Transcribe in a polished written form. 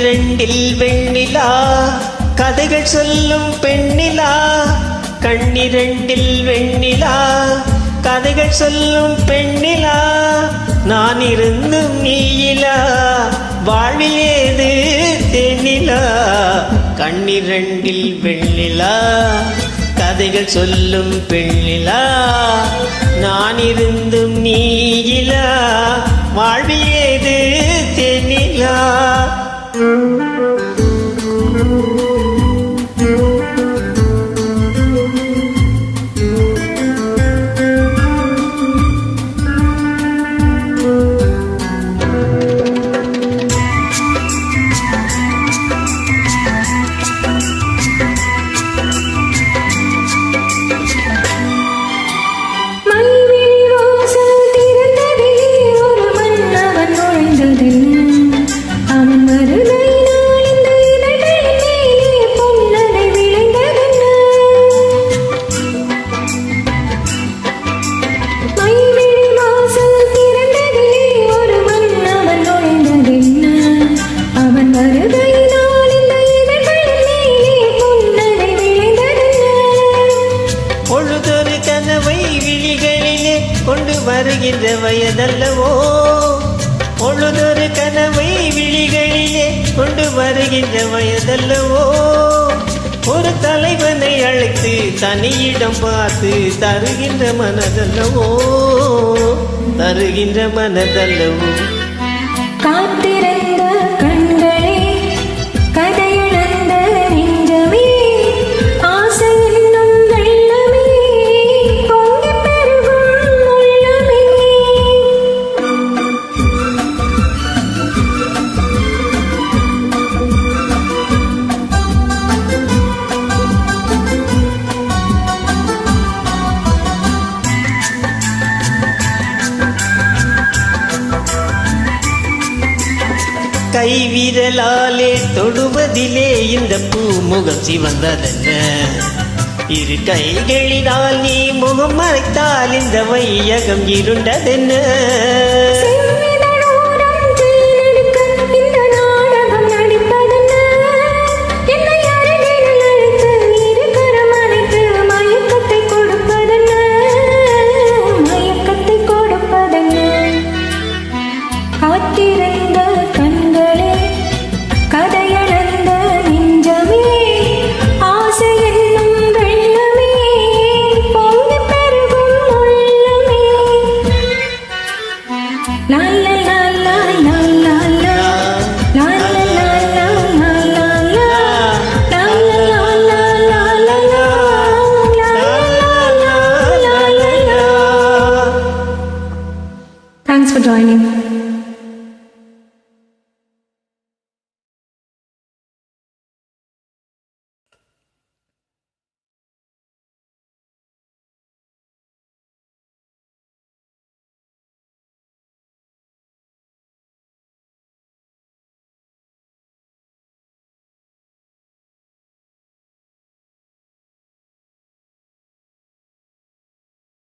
கண்ணிரண்டில் வெண்ணிலா கதைகள் சொல்லும் பெண்ணிலா. கண்ணிரண்டில் வெண்ணிலா கதைகள் சொல்லும் பெண்ணிலா. நான் இருந்தும் நீயிலா வாழ்வில் ஏது தென்னிலா. கண்ணிரண்டில் வெண்ணிலா கதைகள் சொல்லும் பெண்ணிலா. நான் இருந்தும் நீயிலா வாழ்வில் ஏது தென்னிலா. கொண்டு வருகின்ற வயதல்லவோ பொழுதொரு கனவை விழிகளிலே கொண்டு வருகின்ற வயதல்லவோ. ஒரு தலைவனை அழைத்து தனியிடம் பார்த்து தருகின்ற மனதல்லவோ தருகின்ற மனதல்லவோ. காத்திருந்த கண்களே கதையிழந்த நெஞ்சமே ஆசை என்னும் வெள்ளமே பொங்கி பெருகும் உள்ளமே. கைவிரலாலே தொடுவதிலே இந்த பூமுகம் சிவந்ததென்ன. இரு கைகளினால் நீ முகம் மறைத்தால் இந்த வையகம் இருண்டதென்ன. Thanks for joining.